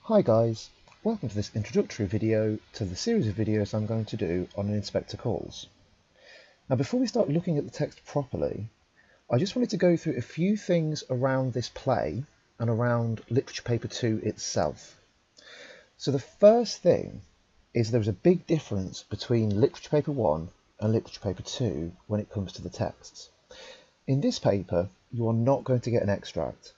Hi guys, welcome to this introductory video to the series of videos I'm going to do on an Inspector Calls. Now before we start looking at the text properly, I just wanted to go through a few things around this play and around Literature Paper 2 itself. So the first thing is there's a big difference between Literature Paper 1 and Literature Paper 2 when it comes to the texts. In this paper, you are not going to get an extract.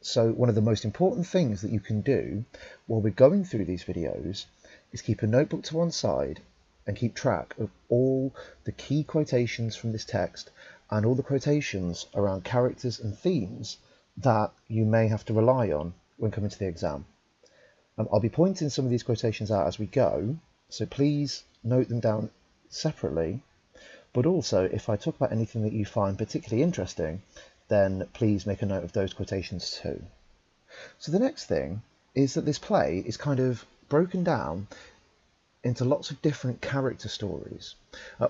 So one of the most important things that you can do while we're going through these videos is keep a notebook to one side and keep track of all the key quotations from this text and all the quotations around characters and themes that you may have to rely on when coming to the exam. I'll be pointing some of these quotations out as we go, so please note them down separately, but also if I talk about anything that you find particularly interesting, then please make a note of those quotations too. So the next thing is that this play is kind of broken down into lots of different character stories,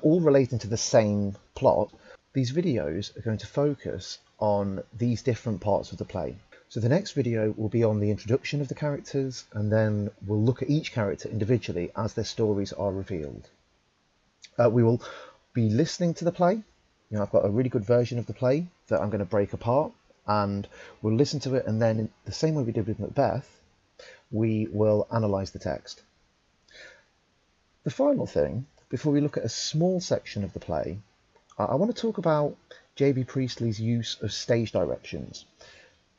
all relating to the same plot. These videos are going to focus on these different parts of the play. So the next video will be on the introduction of the characters, and then we'll look at each character individually as their stories are revealed. We will be listening to the play. I've got a really good version of the play that I'm going to break apart, and we'll listen to it, and then in the same way we did with Macbeth, we will analyse the text. The final thing, before we look at a small section of the play, I want to talk about J.B. Priestley's use of stage directions.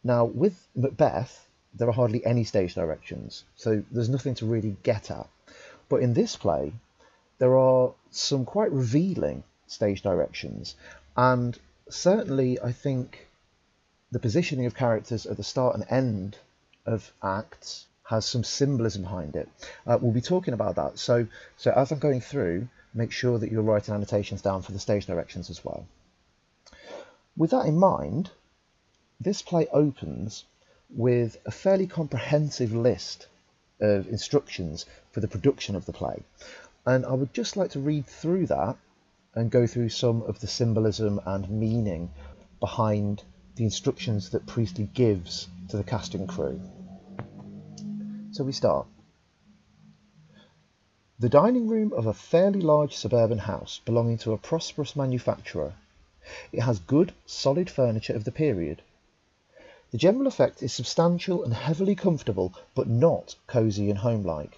Now, with Macbeth, there are hardly any stage directions, so there's nothing to really get at. But in this play, there are some quite revealing stage directions, and certainly I think the positioning of characters at the start and end of acts has some symbolism behind it. We'll be talking about that, so as I'm going through, make sure that you're writing annotations down for the stage directions as well. With that in mind, this play opens with a fairly comprehensive list of instructions for the production of the play, and I would just like to read through that and go through some of the symbolism and meaning behind the instructions that Priestley gives to the cast and crew. So we start. The dining room of a fairly large suburban house belonging to a prosperous manufacturer. It has good, solid furniture of the period. The general effect is substantial and heavily comfortable, but not cosy and homelike.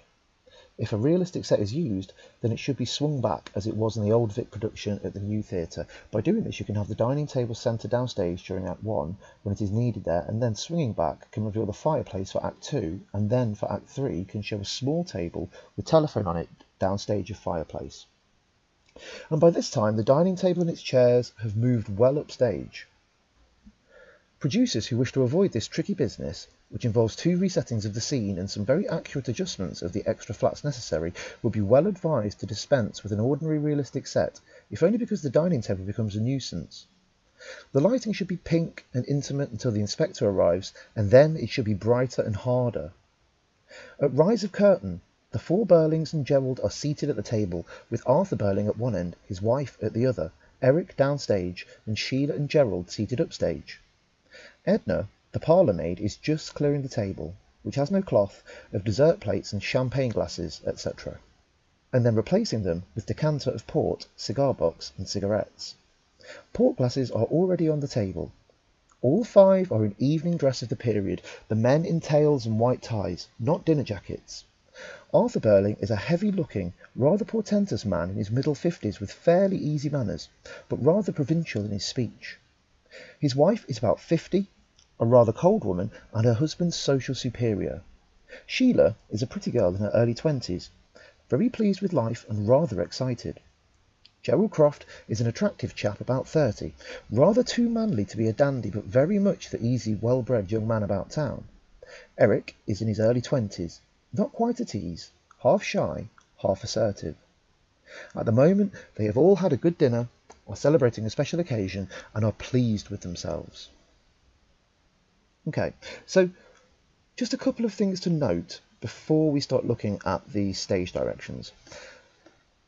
If a realistic set is used, then it should be swung back as it was in the Old Vic production at the New Theatre. By doing this, you can have the dining table centred downstage during Act 1 when it is needed there, and then swinging back can reveal the fireplace for Act 2, and then for Act 3 can show a small table with telephone on it downstage of fireplace. And by this time, the dining table and its chairs have moved well upstage. Producers who wish to avoid this tricky business, which involves 2 resettings of the scene and some very accurate adjustments of the extra flats necessary, would be well advised to dispense with an ordinary realistic set, if only because the dining table becomes a nuisance. The lighting should be pink and intimate until the inspector arrives, and then it should be brighter and harder. At rise of curtain, the 4 Birlings and Gerald are seated at the table, with Arthur Birling at one end, his wife at the other, Eric downstage, and Sheila and Gerald seated upstage. Edna, the parlour maid, is just clearing the table, which has no cloth, of dessert plates and champagne glasses, etc., and then replacing them with decanter of port, cigar box, and cigarettes. Port glasses are already on the table. All 5 are in evening dress of the period, the men in tails and white ties, not dinner jackets. Arthur Birling is a heavy-looking, rather portentous man in his middle 50s with fairly easy manners, but rather provincial in his speech. His wife is about 50, a rather cold woman, and her husband's social superior. Sheila is a pretty girl in her early 20s, very pleased with life and rather excited. Gerald Croft is an attractive chap about 30, rather too manly to be a dandy, but very much the easy, well-bred young man about town. Eric is in his early 20s, not quite at ease, half shy, half assertive. At the moment, they have all had a good dinner, are celebrating a special occasion, and are pleased with themselves. Okay, so just a couple of things to note before we start looking at the stage directions.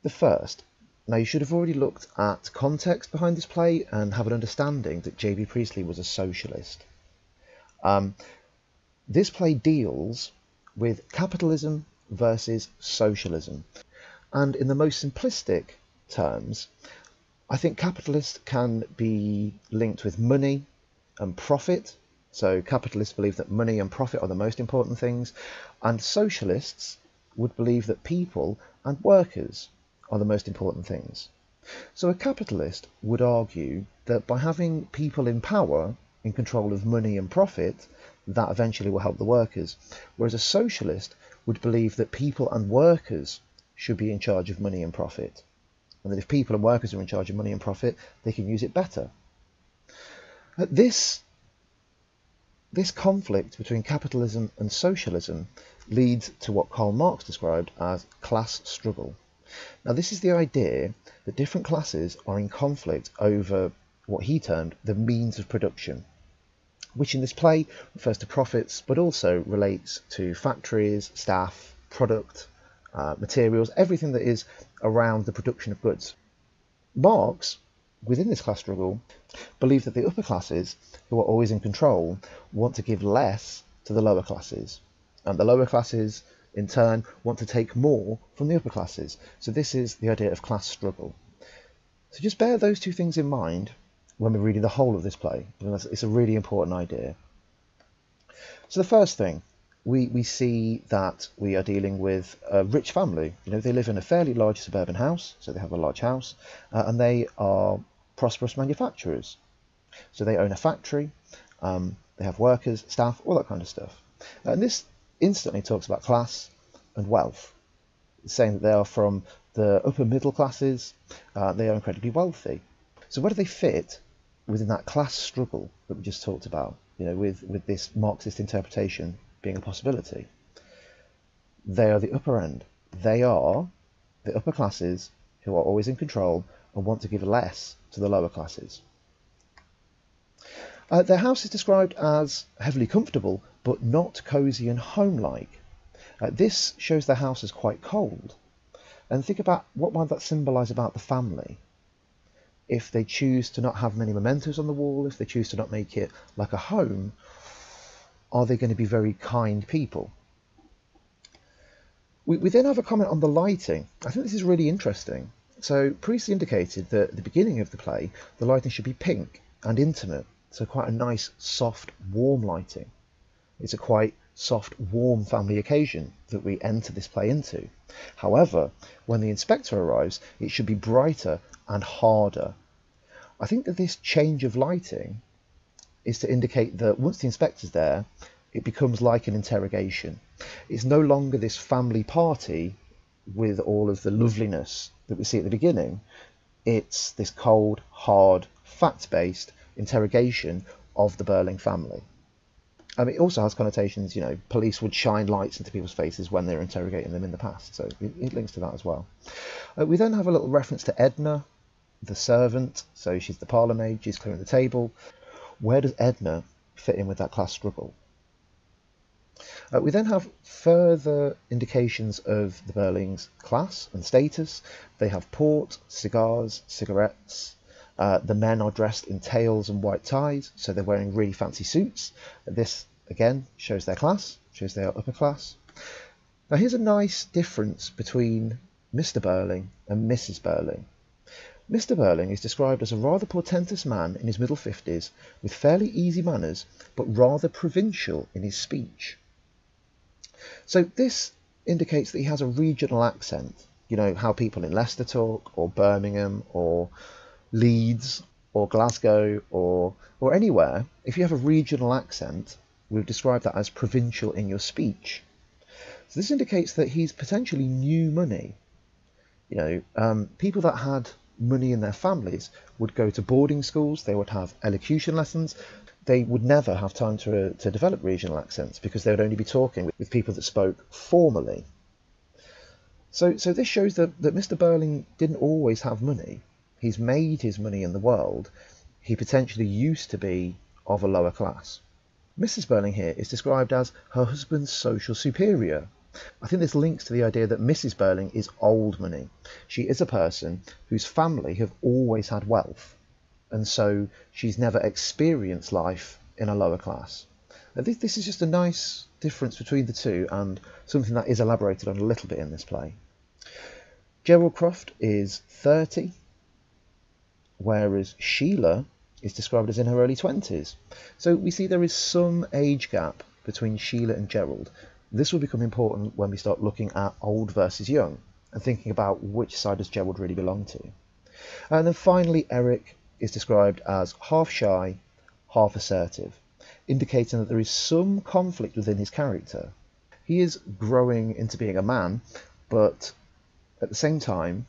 The first, now you should have already looked at context behind this play and have an understanding that J.B. Priestley was a socialist. This play deals with capitalism versus socialism. And in the most simplistic terms, I think capitalists can be linked with money and profit. So capitalists believe that money and profit are the most important things, and socialists would believe that people and workers are the most important things. So a capitalist would argue that by having people in power, in control of money and profit, that eventually will help the workers. Whereas a socialist would believe that people and workers should be in charge of money and profit, and that if people and workers are in charge of money and profit, they can use it better. This conflict between capitalism and socialism leads to what Karl Marx described as class struggle. Now, this is the idea that different classes are in conflict over what he termed the means of production, which in this play refers to profits, but also relates to factories, staff, product, materials, everything that is around the production of goods. Marx, within this class struggle, believed that the upper classes, who are always in control, want to give less to the lower classes, and the lower classes in turn want to take more from the upper classes. So this is the idea of class struggle. So just bear those two things in mind when we're reading the whole of this play, because it's a really important idea. So the first thing, we see that we are dealing with a rich family. You know, they live in a fairly large suburban house, so they have a large house, and they are prosperous manufacturers. So they own a factory, they have workers, staff, all that kind of stuff. And this instantly talks about class and wealth, saying that they are from the upper middle classes, they are incredibly wealthy. So where do they fit within that class struggle that we just talked about, you know, with this Marxist interpretation being a possibility? They are the upper end. They are the upper classes who are always in control and want to give less to the lower classes. Their house is described as heavily comfortable, but not cosy and home-like. This shows their house as quite cold. And think about what might that symbolise about the family. If they choose to not have many mementos on the wall, if they choose to not make it like a home, are they going to be very kind people? We then have a comment on the lighting. I think this is really interesting. So Priestley indicated that at the beginning of the play, the lighting should be pink and intimate. So quite a nice, soft, warm lighting. It's a quite soft, warm family occasion that we enter this play into. However, when the inspector arrives, it should be brighter and harder. I think that this change of lighting is to indicate that once the inspector's there, it becomes like an interrogation. It's no longer this family party with all of the loveliness that we see at the beginning. It's this cold, hard, fact-based interrogation of the Birling family. It also has connotations, you know, police would shine lights into people's faces when they're interrogating them in the past, so it links to that as well. We then have a little reference to Edna, the servant, so she's the parlour maid, she's clearing the table. Where does Edna fit in with that class struggle? We then have further indications of the Birlings' class and status. They have port, cigars, cigarettes. The men are dressed in tails and white ties, so they're wearing really fancy suits. This, again, shows their class, shows they are upper class. Now here's a nice difference between Mr. Birling and Mrs. Birling. Mr. Birling is described as a rather portentous man in his middle 50s, with fairly easy manners, but rather provincial in his speech. So this indicates that he has a regional accent. You know, how people in Leicester talk, or Birmingham, or Leeds, or Glasgow, or anywhere. If you have a regional accent, we've described that as provincial in your speech. So this indicates that he's potentially new money. You know, people that had money in their families would go to boarding schools, they would have elocution lessons, they would never have time to develop regional accents because they would only be talking with people that spoke formally. So this shows that Mr. Birling didn't always have money. He's made his money in the world. He potentially used to be of a lower class. Mrs. Birling here is described as her husband's social superior. I think this links to the idea that Mrs. Birling is old money. She is a person whose family have always had wealth, and so she's never experienced life in a lower class. This is just a nice difference between the two, and something that is elaborated on a little bit in this play. Gerald Croft is 30, whereas Sheila is described as in her early 20s. So we see there is some age gap between Sheila and Gerald. This will become important when we start looking at old versus young and thinking about which side does Gerald really belong to. And then finally, Eric is described as half shy, half assertive, indicating that there is some conflict within his character. He is growing into being a man, but at the same time,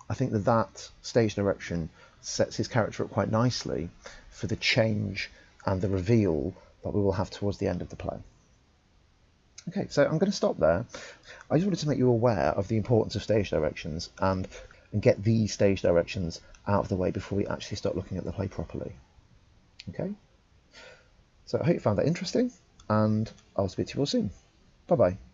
I think that stage direction sets his character up quite nicely for the change and the reveal that we will have towards the end of the play. Okay, so I'm going to stop there. I just wanted to make you aware of the importance of stage directions and get these stage directions out of the way before we actually start looking at the play properly. Okay, so I hope you found that interesting, and I'll speak to you all soon. Bye bye.